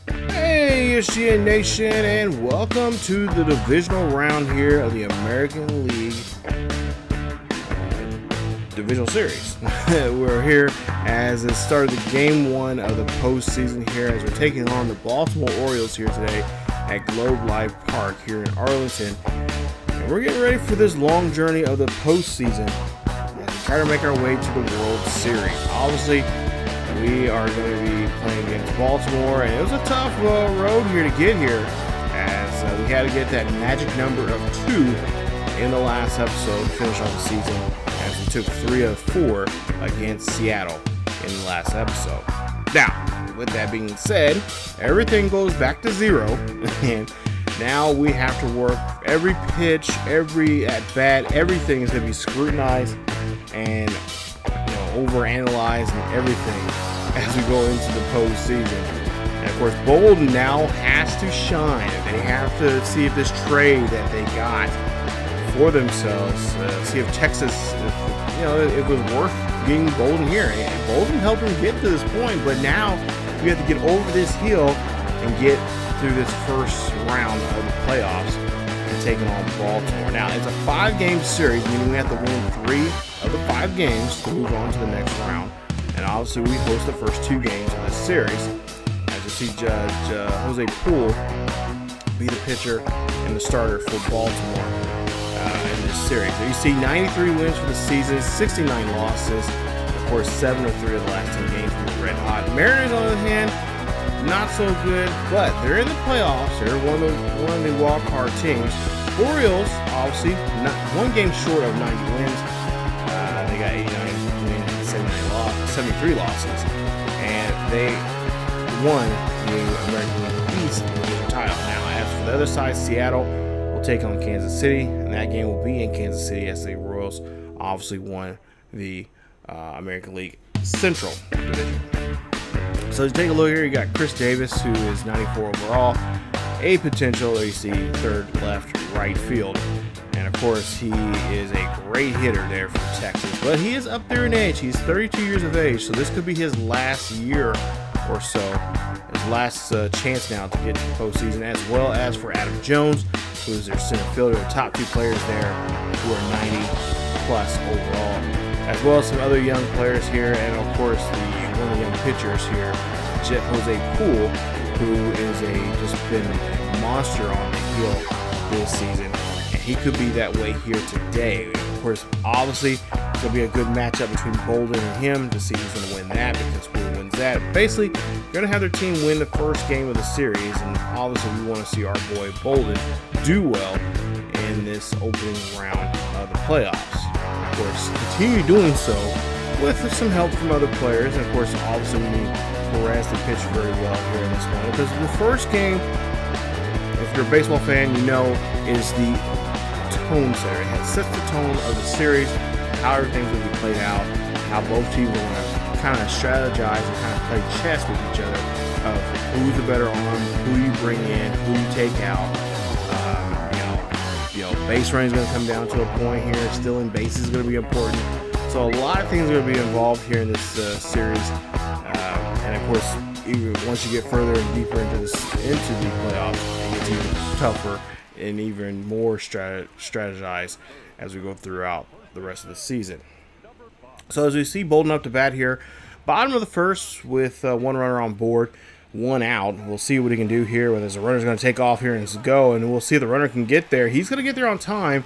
Hey, ESGN Nation, and welcome to the divisional round here of the American League Divisional Series. We're here as it started the game one of the postseason here as we're taking on the Baltimore Orioles here today at Globe Life Park here in Arlington. And we're getting ready for this long journey of the postseason as we try to make our way to the World Series. Obviously, we are going to be playing against Baltimore, and it was a tough road here to get here as we had to get that magic number of 2 in the last episode to finish off the season as we took 3 of 4 against Seattle in the last episode. Now, with that being said, everything goes back to 0, and now we have to work every pitch, every at-bat, everything is going to be scrutinized and overanalyze and everything as we go into the postseason. And of course, Bolden now has to shine. They have to see if this trade that they got for themselves, see if Texas, it was worth getting Bolden here. And Bolden helped them get to this point, but now we have to get over this hill and get through this first round of the playoffs and taking on Baltimore. Now, it's a 5-game series, meaning we have to win 3 of the 5 games to move on to the next round. And obviously we host the first 2 games of this series as you see Judge Jose Poole be the pitcher and the starter for Baltimore in this series. So you see 93 wins for the season, 69 losses, of course 7 of 3 of the last 10 games from the Red Hot. Mariners on the other hand, not so good, but they're in the playoffs. They're one of the wild-card teams. Orioles, obviously, not 1 game short of 90 wins. They got 89 wins, 73 losses, and they won the American League East title. Now, as for the other side, Seattle will take on Kansas City, and that game will be in Kansas City as the Royals obviously won the American League Central Division. So to take a look here, you got Chris Davis, who is 94 overall, a potential AC third, left, right field. And of course, he is a great hitter there for Texas, but he is up there in age. He's 32 years of age, so this could be his last year or so, his last chance now to get to the postseason, as well as for Adam Jones, who is their center fielder, the top 2 players there who are 90 plus overall, as well as some other young players here, and of course one of the young pitchers here, Jose Poole, who is just been a monster on the hill this season. He could be that way here today. Of course, obviously, it's going to be a good matchup between Bolden and him to see who's going to win that, because who wins that. Basically, you're going to have their team win the first game of the series, and obviously we want to see our boy Bolden do well in this opening round of the playoffs. Of course, continue doing so with some help from other players, and of course, obviously we need Perez to pitch very well here in this one, because the first game, if you're a baseball fan, you know, is the tone setter. It sets the tone of the series, how everything's going to be played out, how both teams are going to kind of strategize and kind of play chess with each other of who's the better arm, who you bring in, who you take out. Base running is going to come down to a point here. Stealing bases is going to be important. So a lot of things are going to be involved here in this series. And of course, even once you get further and deeper into the playoffs, it gets even tougher and even more strategized as we go throughout the rest of the season. So as we see Bolden up to bat here, bottom of the first with 1 runner on board, 1 out. We'll see what he can do here. Whether the runner's going to take off here and go, and we'll see if the runner can get there. He's going to get there on time,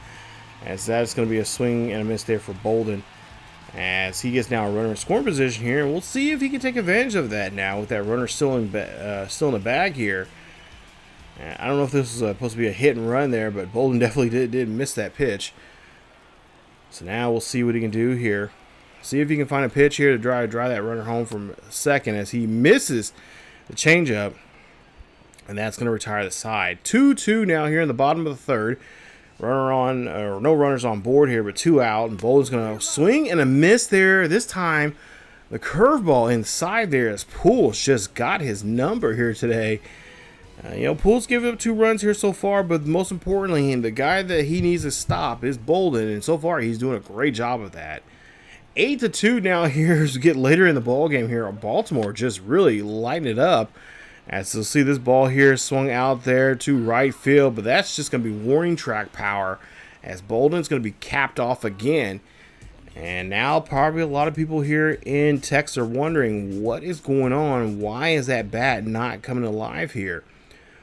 as that's going to be a swing and a miss there for Bolden, as he gets now a runner in scoring position here. And we'll see if he can take advantage of that now with that runner still in the bag here. I don't know if this was supposed to be a hit and run there, but Bolden definitely did miss that pitch. So now we'll see what he can do here. See if he can find a pitch here to drive that runner home from second, as he misses the changeup, and that's going to retire the side. 2-2 now here in the bottom of the third. No runners on board here, but 2 out, and Bolden's going to swing and a miss there. This time, the curveball inside there, as Poole's just got his number here today. Poole's given up 2 runs here so far, but most importantly, the guy that he needs to stop is Bolden, and so far he's doing a great job of that. 8-2 now here as we get later in the ball game here. Baltimore just really lighting it up As you'll see, this ball here swung out there to right field, but that's just going to be warning track power, as Bolden's going to be capped off again. And now probably a lot of people here in Texas are wondering what is going on. Why is that bat not coming alive here?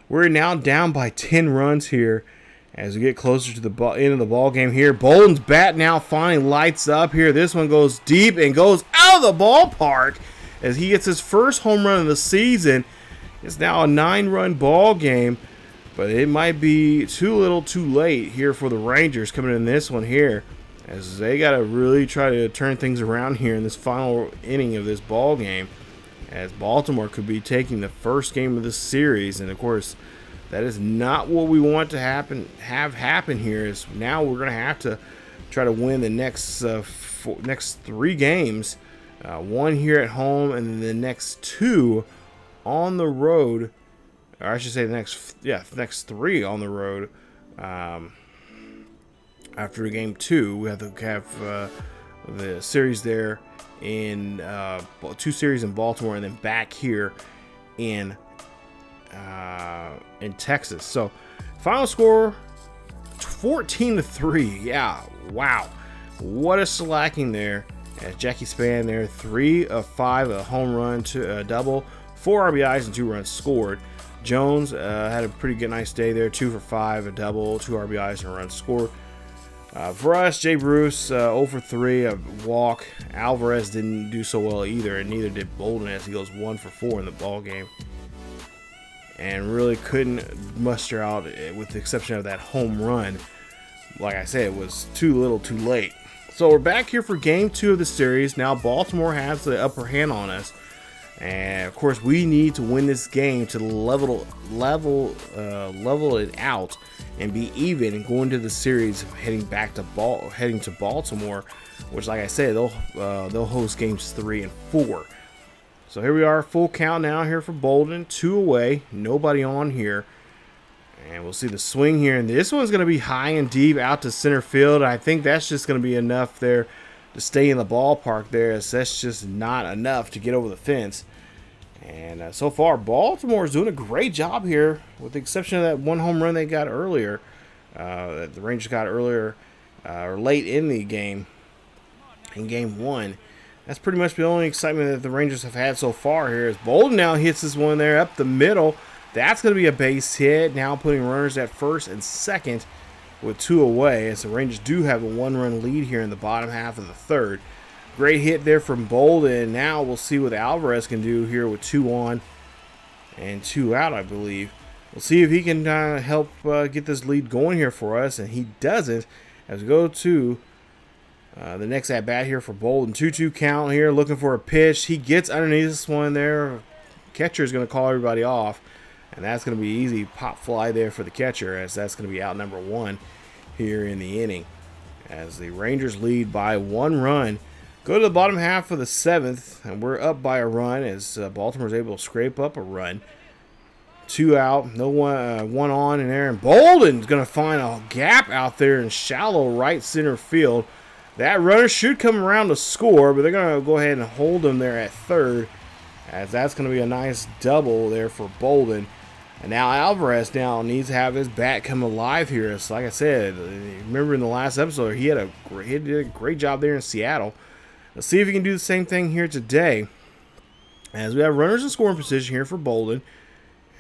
We're now down by 10 runs here as we get closer to the end of the ball game here. Bolden's bat now finally lights up here. This one goes deep and goes out of the ballpark as he gets his first home run of the season. It's now a 9-run ball game, but it might be too little too late here for the Rangers coming in this one here, as they got to really try to turn things around here in this final inning of this ball game, as Baltimore could be taking the first game of this series. And of course, that is not what we want to have happen here. Is now we're going to have to try to win the next 3 games, one here at home and then the next 2 on the road, or I should say the next 3 on the road. After game 2, we have to have the series there in 2 series in Baltimore, and then back here in Texas. So final score 14-3. Yeah, wow, what a slacking there. As Jackie Span there, 3 of 5, a home run, to a double, 4 RBIs and 2 runs scored. Jones had a pretty good, nice day there, 2 for 5, a double, 2 RBIs and a run scored. For us, Jay Bruce, 0 for 3, a walk. Alvarez didn't do so well either, and neither did Bolden, as he goes 1 for 4 in the ball game, and really couldn't muster out, with the exception of that home run. Like I said, it was too little too late. So we're back here for game 2 of the series. Now Baltimore has the upper hand on us, and of course we need to win this game to level it out and be even and go into the series heading to Baltimore, which, like I said, they'll host games 3 and 4. So here we are, full count now here for Bolden, 2 away, nobody on here. And we'll see the swing here, and this one's going to be high and deep out to center field. I think that's just going to be enough there to stay in the ballpark there, as that's just not enough to get over the fence. And so far, Baltimore is doing a great job here, with the exception of that 1 home run they got earlier, that the Rangers got earlier, or late in the game, in game 1. That's pretty much the only excitement that the Rangers have had so far here, as Bolden now hits this one there up the middle. That's going to be a base hit, now putting runners at first and second with 2 away, as the Rangers do have a 1-run lead here in the bottom half of the 3rd. Great hit there from Bolden. Now we'll see what Alvarez can do here with 2 on and 2 out, I believe. We'll see if he can help get this lead going here for us, and he doesn't, as we go to the next at-bat here for Bolden. 2-2 count here, looking for a pitch. He gets underneath this one there. Catcher is going to call everybody off. And that's going to be easy pop fly there for the catcher, as that's going to be out number 1 here in the inning, as the Rangers lead by 1 run. Go to the bottom half of the 7th, and we're up by a run, as Baltimore's able to scrape up a run. 2 out, no one on in there, and Bolden's going to find a gap out there in shallow right center field. That runner should come around to score, but they're going to go ahead and hold him there at 3rd, as that's going to be a nice double there for Bolden. And now Alvarez now needs to have his bat come alive here. It's like I said, remember in the last episode, he did a great job there in Seattle. Let's see if he can do the same thing here today, as we have runners in scoring position here for Bolden.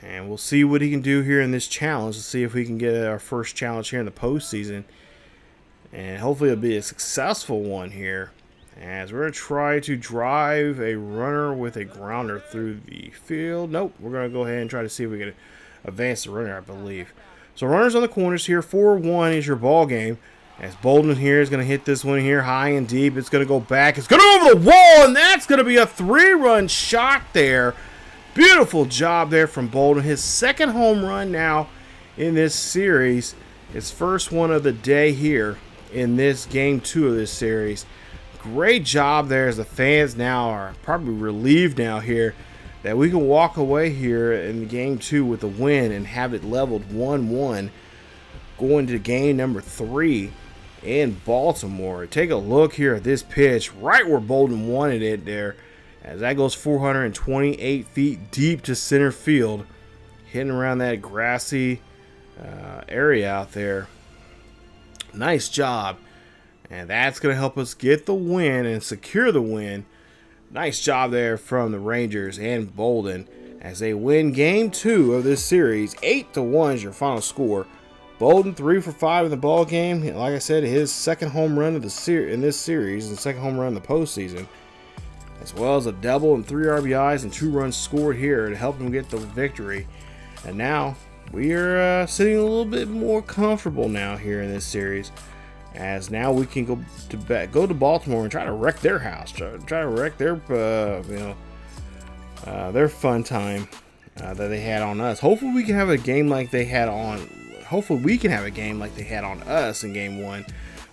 And we'll see what he can do here in this challenge. Let's see if we can get our first challenge here in the postseason. And hopefully it'll be a successful one here, as we're going to try to drive a runner with a grounder through the field. Nope, we're going to go ahead and try to see if we can advance the runner, I believe. So runners on the corners here. 4-1 is your ball game, as Bolden here is going to hit this one here high and deep. It's going to go back. It's going to over the wall, and that's going to be a 3-run shot there. Beautiful job there from Bolden. His 2nd home run now in this series. His first one of the day here in this game 2 of this series. Great job there, as the fans now are probably relieved now here that we can walk away here in game 2 with a win and have it leveled 1-1 going to game number 3 in Baltimore. Take a look here at this pitch, right where Bolden wanted it there, as that goes 428 feet deep to center field, hitting around that grassy area out there. Nice job, and that's going to help us get the win and secure the win. Nice job there from the Rangers and Bolden as they win Game 2 of this series. 8-1 is your final score. Bolden 3 for 5 in the ball game. Like I said, his second home run of the in this series, and second home run in the postseason, as well as a double and 3 RBIs and 2 runs scored here to help him get the victory. And now we are sitting a little bit more comfortable now here in this series, as now we can go to Baltimore and try to wreck their house, try to wreck their their fun time that they had on us. Hopefully we can have a game like they had on. Hopefully we can have a game like they had on us in Game 1,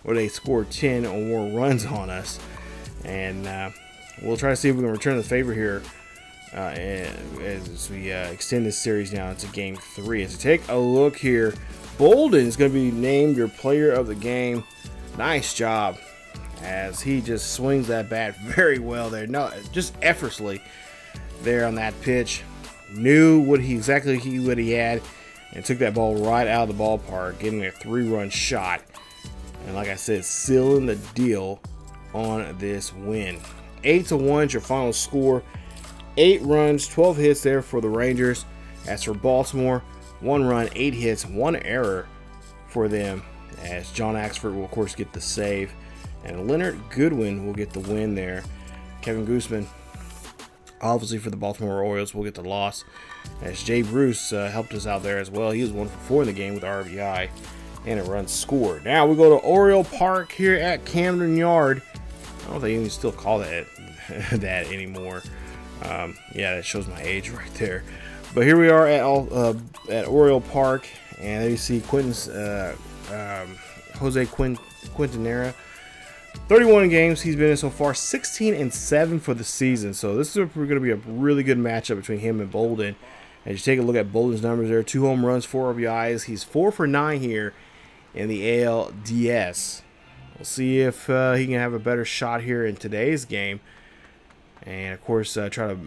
where they scored 10 or more runs on us, and we'll try to see if we can return the favor here as we extend this series now into Game 3. As we take a look here, Bolden is going to be named your player of the game. Nice job, as he just swings that bat very well there. No, just effortlessly there on that pitch. Knew what he had, and took that ball right out of the ballpark, getting a 3-run shot. And like I said, sealing the deal on this win. 8-1 is your final score. 8 runs, 12 hits there for the Rangers. As for Baltimore, 1 run, 8 hits, 1 error for them, as John Axford will of course get the save, and Leonard Goodwin will get the win there. Kevin Gooseman, obviously for the Baltimore Orioles, will get the loss, as Jay Bruce helped us out there as well. He was 1 for 4 in the game with RBI and a run scored. Now we go to Oriole Park here at Camden Yard. I don't know if they even still call that that anymore. Yeah, that shows my age right there. But here we are at Oriole Park, and there you see Jose Quintanilla. 31 games he's been in so far, 16-7 for the season. So this is going to be a really good matchup between him and Bolden. As you take a look at Bolden's numbers there, 2 home runs, 4 RBIs. He's 4 for 9 here in the ALDS. We'll see if he can have a better shot here in today's game, and of course try to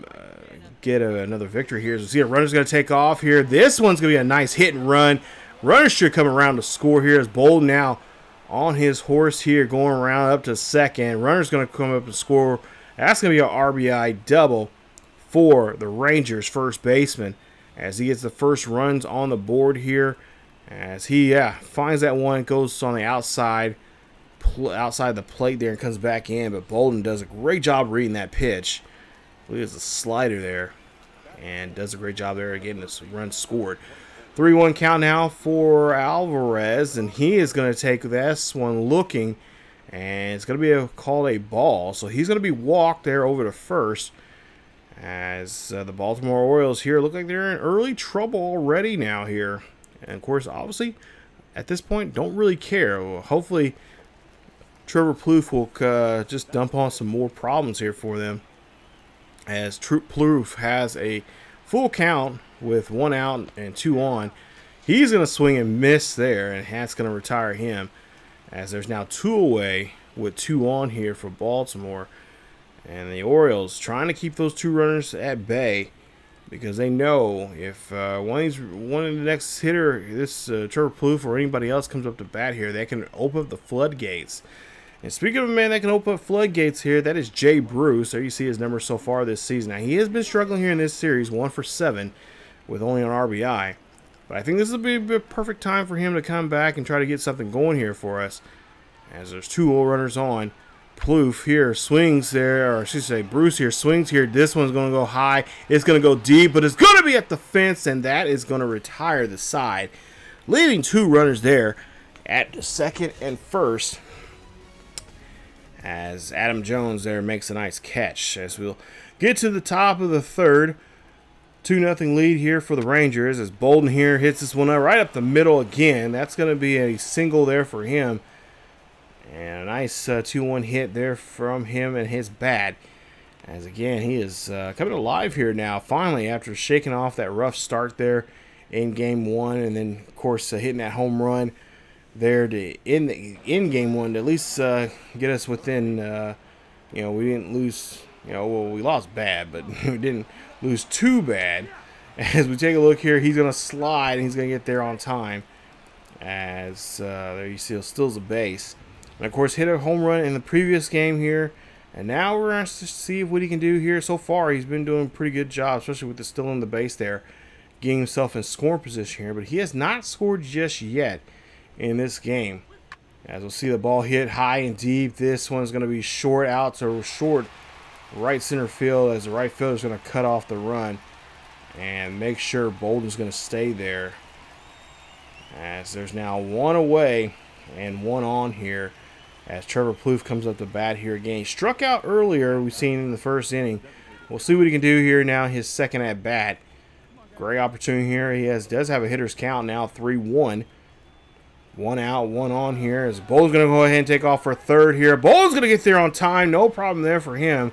get another victory here. So we see a runner's going to take off here. This one's going to be a nice hit and run. Runner should come around to score here, as Bolden now on his horse here, going around up to second. Runner's going to come up and score. That's going to be an RBI double for the Rangers first baseman, as he gets the first runs on the board here, as he finds that one, goes on the outside the plate there and comes back in. But Bolden does a great job reading that pitch. Look at the slider there, and does a great job there getting this run scored. 3-1 count now for Alvarez, and he is going to take this one looking, and it's going to be called a ball. So he's going to be walked there over to first, as the Baltimore Orioles here look like they're in early trouble already now here. And of course, obviously, at this point, don't really care. Well, hopefully, Trevor Plouffe will just dump on some more problems here for them, as Plouffe has a full count with 1 out and 2 on. He's going to swing and miss there, and that's going to retire him, as there's now 2 away with 2 on here for Baltimore. And the Orioles trying to keep those 2 runners at bay, because they know if one of the next hitter, this Trevor Plouffe or anybody else, comes up to bat here, they can open up the floodgates. And speaking of a man that can open up floodgates here, that is Jay Bruce. There you see his numbers so far this season. Now, he has been struggling here in this series, 1 for 7 with only an RBI. But I think this will be a perfect time for him to come back and try to get something going here for us, as there's 2 runners on. Plouffe here swings there, or I should say Bruce here swings here. This one's going to go high. It's going to go deep, but it's going to be at the fence, and that is going to retire the side, leaving 2 runners there at second and first, as Adam Jones there makes a nice catch. As we'll get to the top of the third, 2-0 lead here for the Rangers, as Bolden here hits this one up right up the middle again. That's going to be a single there for him, and a nice 2-1 hit there from him and his bat, as again he is coming alive here now finally, after shaking off that rough start there in Game 1, and then of course hitting that home run there to in Game 1 to at least get us within, we didn't lose Well, we lost bad, but we didn't lose too bad. As we take a look here, he's going to slide, and he's going to get there on time. As there you see, steals a base. And, of course, hit a home run in the previous game here. And now we're going to see what he can do here. So far, he's been doing a pretty good job, especially with the stealing the base there, getting himself in scoring position here. But he has not scored just yet in this game. As we'll see the ball hit high and deep. This one's going to be short out to short right center field, as the right fielder is going to cut off the run and make sure Bolden's going to stay there. As there's now one away and one on here, as Trevor Plouffe comes up to bat here again. He struck out earlier, we've seen in the first inning. We'll see what he can do here now, his second at bat. Great opportunity here. He does have a hitter's count now, 3-1. One out, one on here, as Bolden's going to go ahead and take off for third here. Bolden's going to get there on time, no problem there for him.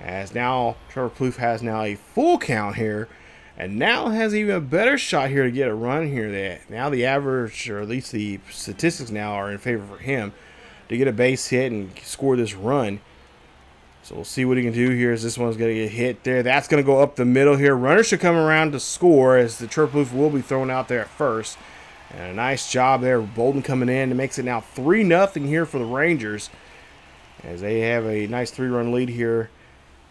As now Trevor Plouffe has now a full count here, and now has even a better shot here to get a run here. Now the average, or at least the statistics now, are in favor for him to get a base hit and score this run. So we'll see what he can do here, as this one's going to get hit there. That's going to go up the middle here. Runner should come around to score, as the Trevor Plouffe will be thrown out there at first. And a nice job there, Bolden coming in. It makes it now 3-0 here for the Rangers, as they have a nice 3-run lead here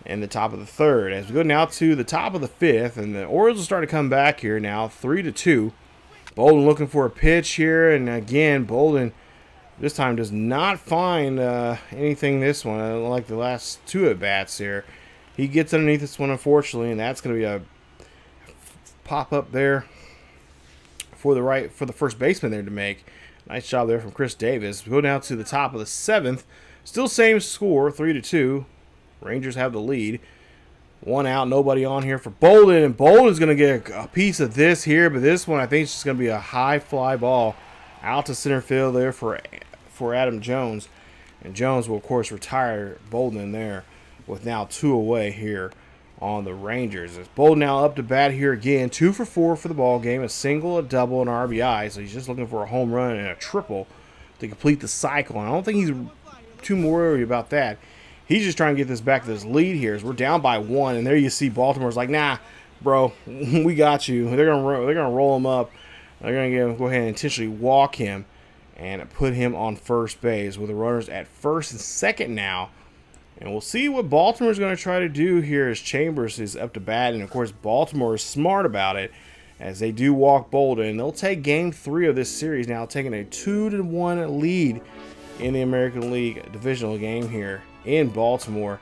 in the top of the third. As we go now to the top of the fifth, and the Orioles will start to come back here now, 3-2. Bolden looking for a pitch here, and again, Bolden this time does not find anything this one, like the last two at-bats here. He gets underneath this one, unfortunately, and that's going to be a pop-up there for the first baseman there to make. Nice job there from Chris Davis. We go down to the top of the seventh. Still same score, 3-2. Rangers have the lead. One out, nobody on here for Bolden, and Bolden's going to get a piece of this here, but this one I think is just going to be a high fly ball out to center field there for Adam Jones. And Jones will, of course, retire Bolden there with now 2 away here on the Rangers. As Bolden now up to bat here again, 2 for 4 for the ball game, a single, a double, and an RBI. So he's just looking for a home run and a triple to complete the cycle. And I don't think he's too worried about that. He's just trying to get this back to this lead here, as we're down by 1. And there you see Baltimore's like, nah, bro, we got you. They're gonna roll him up. They're gonna go ahead and intentionally walk him and put him on first base with the runners at first and second now. And we'll see what Baltimore's going to try to do here, as Chambers is up to bat. And, of course, Baltimore is smart about it, as they do walk Bolden. They'll take Game 3 of this series now, taking a 2-1 lead in the American League Divisional game here in Baltimore.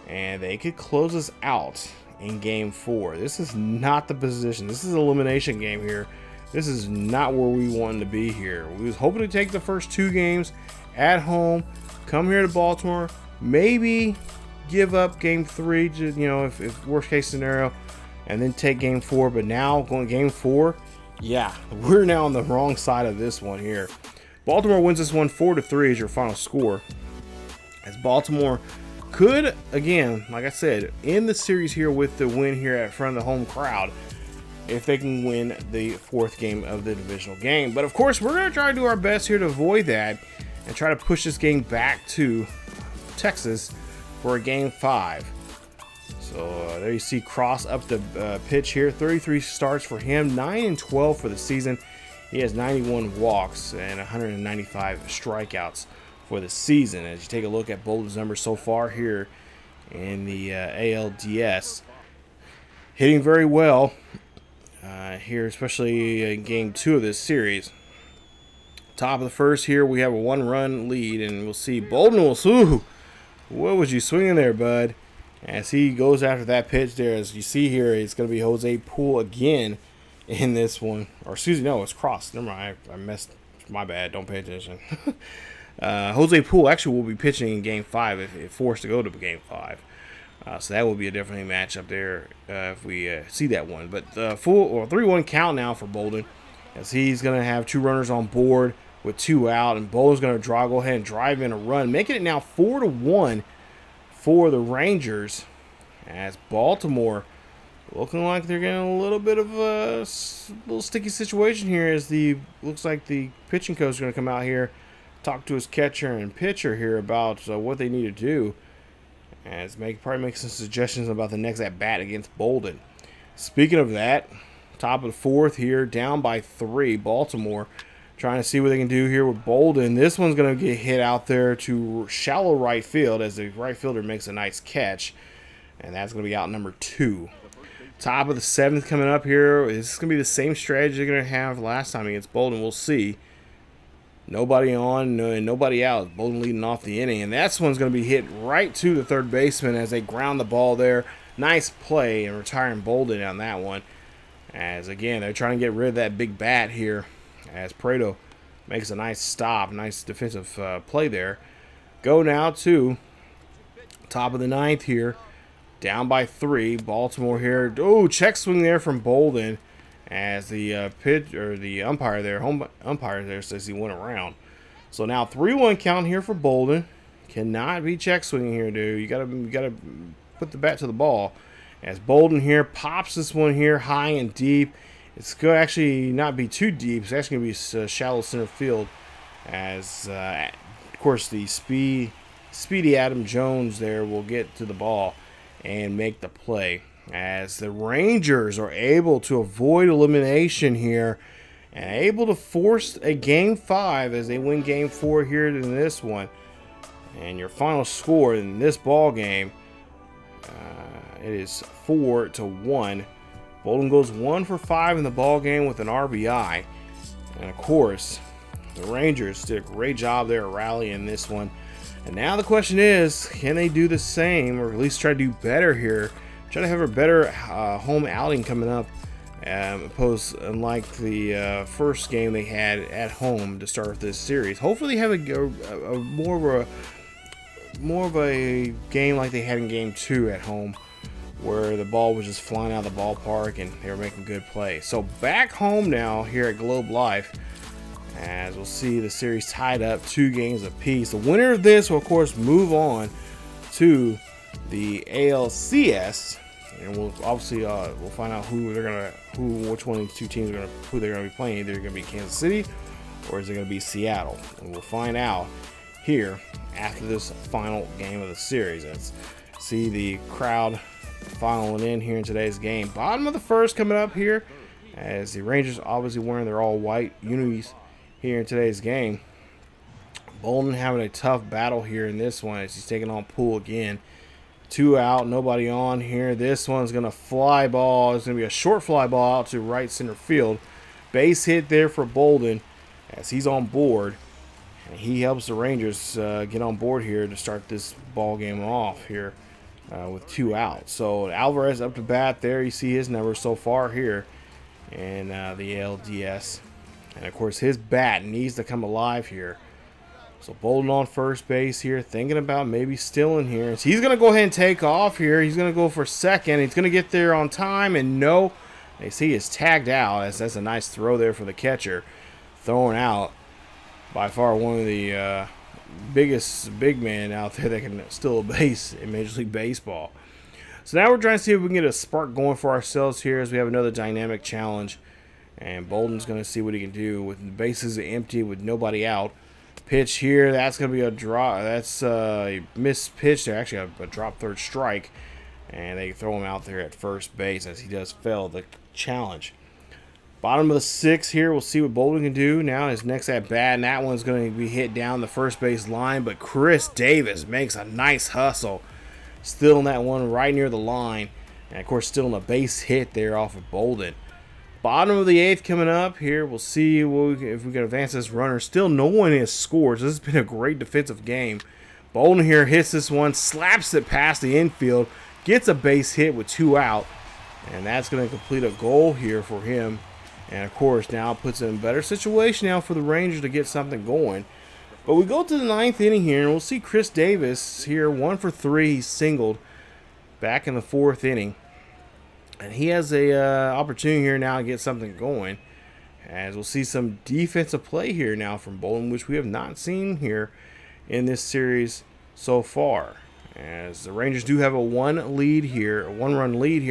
And they could close us out in Game 4. This is not the position. This is an elimination game here. This is not where we wanted to be here. We was hoping to take the first 2 games at home, come here to Baltimore, maybe give up Game 3, just, if worst case scenario, and then take Game 4. But now going Game 4, yeah, we're now on the wrong side of this one here. Baltimore wins this one 4-3 as your final score. As Baltimore could, again, like I said, end the series here with the win here in front of the home crowd, if they can win the 4th game of the divisional game. But of course, we're going to try to do our best here to avoid that and try to push this game back to Texas for a Game 5. So there you see Cross up the pitch here. 33 starts for him, 9-12 for the season. He has 91 walks and 195 strikeouts for the season. As you take a look at Bolden's numbers so far here in the ALDS, hitting very well here, especially in Game 2 of this series. Top of the first here, we have a 1-run lead, and we'll see Bolden will, ooh, what was you swinging there, bud? As he goes after that pitch there, as you see here, it's going to be Jose Poole again in this one. Or excuse me, no, it's Cross. Never mind, I messed. My bad. Don't pay attention. Jose Poole actually will be pitching in Game 5 if forced to go to Game 5. So that will be a different matchup there if we see that one. But full or 3-1 count now for Bolden, as he's going to have 2 runners on board with 2 out, and Bolden's going to go ahead and drive in a run, making it now 4-1 for the Rangers, as Baltimore looking like they're getting a little bit of a little sticky situation here, as looks like the pitching coach is going to come out here, talk to his catcher and pitcher here about what they need to do. As probably make some suggestions about the next at bat against Bolden. Speaking of that, top of the fourth here, down by 3, Baltimore. Trying to see what they can do here with Bolden. This one's going to get hit out there to shallow right field as the right fielder makes a nice catch. And that's going to be out number 2. Top of the 7th coming up here. This is going to be the same strategy they're going to have last time against Bolden. We'll see. Nobody on and nobody out. Bolden leading off the inning. And that one's going to be hit right to the third baseman as they ground the ball there. Nice play and retiring Bolden on that one. As again, they're trying to get rid of that big bat here. As Prado makes a nice stop. Nice defensive play there. Go now to top of the 9th here. Down by 3. Baltimore here. Oh, check swing there from Bolden. As the the umpire there, home umpire there, says he went around. So now 3-1 count here for Bolden. Cannot be check swinging here, dude. You gotta put the bat to the ball. As Bolden here pops this one here high and deep. It's going to actually not be too deep. It's actually going to be shallow center field. As of course the speedy Adam Jones there will get to the ball and make the play. As the Rangers are able to avoid elimination here and able to force a Game 5 as they win Game 4 here in this one. And your final score in this ball game, it is 4-1. Bolden goes 1 for 5 in the ball game with an RBI. And of course, the Rangers did a great job there rallying this one. And now the question is, can they do the same or at least try to do better here? Try to have a better home outing coming up, unlike the first game they had at home to start this series. Hopefully, they have a more of a game like they had in Game 2 at home, where the ball was just flying out of the ballpark and they were making good plays. So back home now here at Globe Life, as we'll see the series tied up 2 games apiece. The winner of this will of course move on to the ALCS. And we'll obviously we'll find out which one of these 2 teams are who they're gonna be playing. Either going to be Kansas City or is it going to be Seattle? And we'll find out here after this final game of the series. Let's see the crowd filing in here in today's game. Bottom of the 1st coming up here, as the Rangers obviously wearing their all white unis here in today's game. Bolden having a tough battle here in this one as he's taking on Poole again. 2 out, nobody on here. This one's going to fly ball. It's going to be a short fly ball out to right center field. Base hit there for Bolden as he's on board. And he helps the Rangers get on board here to start this ball game off here with 2 out. So Alvarez up to bat there. You see his numbers so far here in the ALDS. And of course his bat needs to come alive here. So Bolden on first base here, thinking about maybe stealing here. So he's going to go ahead and take off here. He's going to go for second. He's going to get there on time, and no. They see he's tagged out. That's a nice throw there for the catcher. Throwing out by far one of the biggest big men out there that can steal a base in Major League Baseball. So now we're trying to see if we can get a spark going for ourselves here as we have another dynamic challenge. And Bolden's going to see what he can do with the bases empty with nobody out. Pitch here, that's going to be a drop. That's a missed pitch there, actually a drop third strike. And they throw him out there at first base as he does fail the challenge. Bottom of the 6th here, we'll see what Bolden can do now. His next at bat, and that one's going to be hit down the first base line. But Chris Davis makes a nice hustle, stealing that one right near the line. And of course, stealing a base hit there off of Bolden. Bottom of the 8th coming up here. We'll see if we can advance this runner. Still no one has scored. So this has been a great defensive game. Bolden here hits this one, slaps it past the infield, gets a base hit with 2 out. And that's going to complete a goal here for him. And of course now puts in a better situation now for the Rangers to get something going. But we go to the 9th inning here, and we'll see Chris Davis here 1 for 3. He's singled back in the 4th inning. And he has a opportunity here now to get something going. As we'll see some defensive play here now from Bolden, which we have not seen here in this series so far. As the Rangers do have a 1-run lead here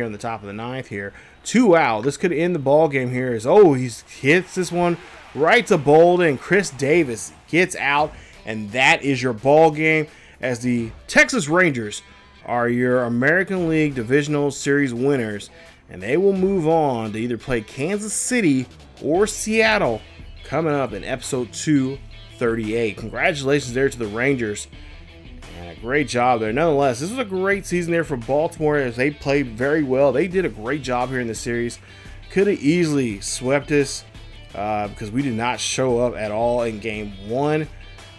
in the top of the 9th here. 2 out. This could end the ball game here. He hits this one right to Bolden. Chris Davis gets out, and that is your ball game as the Texas Rangers are your American League Divisional Series winners, and they will move on to either play Kansas City or Seattle coming up in episode 238. Congratulations there to the Rangers, and a great job there. Nonetheless, this was a great season there for Baltimore as they played very well. They did a great job here in the series. Could have easily swept us because we did not show up at all in game 1,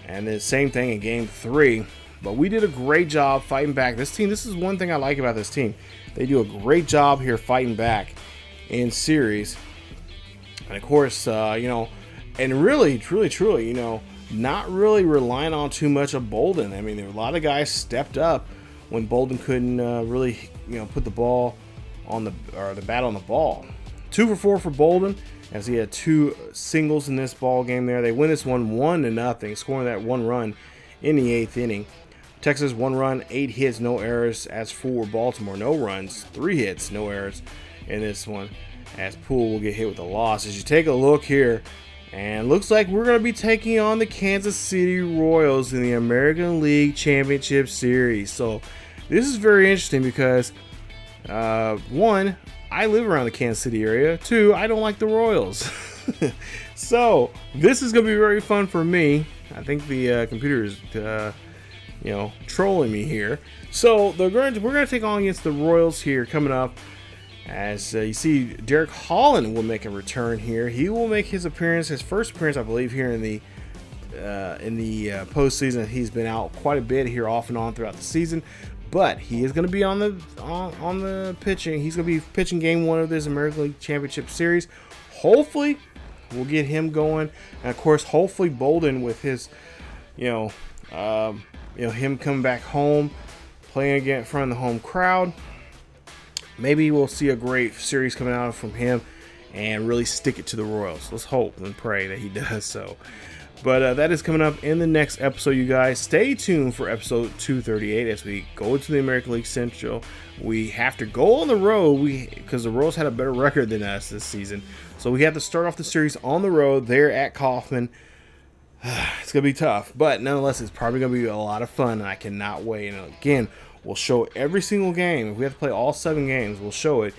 and the same thing in game 3. But we did a great job fighting back. This team, this is one thing I like about this team. They do a great job here fighting back in series. And of course, you know, and really, truly, you know, not really relying on too much of Bolden. I mean, there were a lot of guys stepped up when Bolden couldn't really, you know, put the ball on the bat on the ball. 2 for 4 for Bolden, as he had 2 singles in this ball game there. They win this one 1-0, scoring that 1 run in the 8th inning. Texas 1 run, 8 hits, no errors. As for Baltimore, no runs, 3 hits, no errors in this one, as Poole will get hit with a loss. As you take a look here, and looks like we're going to be taking on the Kansas City Royals in the American League Championship Series. So this is very interesting because 1, I live around the Kansas City area. 2, I don't like the Royals. So this is going to be very fun for me. I think the computer is you know, trolling me here. So we're going to take on against the Royals here coming up. As you see, Derek Holland will make a return here. He will make his appearance, his first appearance, I believe, here in the postseason. He's been out quite a bit here, off and on throughout the season, but he is going to be on the pitching. He's going to be pitching game 1 of this American League Championship Series. Hopefully, we'll get him going, and of course, hopefully Bolden with his, you know, him coming back home, playing again in front of the home crowd. Maybe we'll see a great series coming out from him and really stick it to the Royals. Let's hope and pray that he does so. But that is coming up in the next episode, you guys. Stay tuned for episode 238 as we go to the American League Central. We have to go on the road because the Royals had a better record than us this season. So we have to start off the series on the road there at Kauffman. It's going to be tough, but nonetheless, it's probably going to be a lot of fun, and I cannot wait. And again, we'll show every single game. If we have to play all 7 games, we'll show it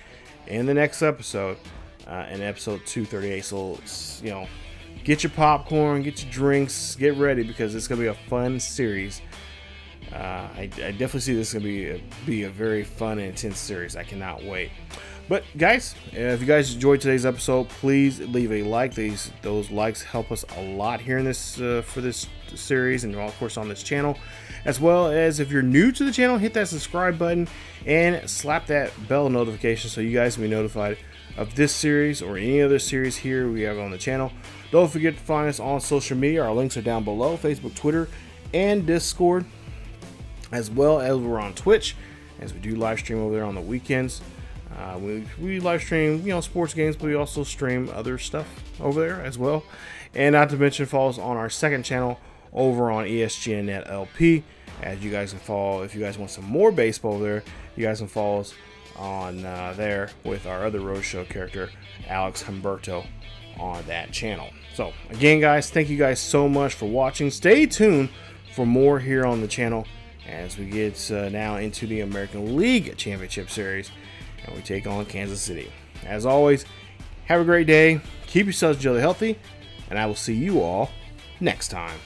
in the next episode, in episode 238. So, you know, get your popcorn, get your drinks, get ready, because it's going to be a fun series. I definitely see this going to be a very fun and intense series. I cannot wait. But guys, if you guys enjoyed today's episode, please leave a like. Those likes help us a lot here in this for this series, and of course on this channel. As well as, if you're new to the channel, hit that subscribe button and slap that bell notification so you guys can be notified of this series or any other series here we have on the channel. Don't forget to find us on social media. Our links are down below: Facebook, Twitter, and Discord. As well as we're on Twitch, as we do live stream over there on the weekends. We live stream, you know, sports games, but we also stream other stuff over there as well. And not to mention, follow us on our second channel over on ESGNet LP. As you guys can follow, if you guys want some more baseball there, you guys can follow us on there with our other Roadshow character, Alex Humberto, on that channel. So again, guys, thank you guys so much for watching. Stay tuned for more here on the channel as we get now into the American League Championship Series, and we take on Kansas City. As always, have a great day, keep yourselves jelly healthy, and I will see you all next time.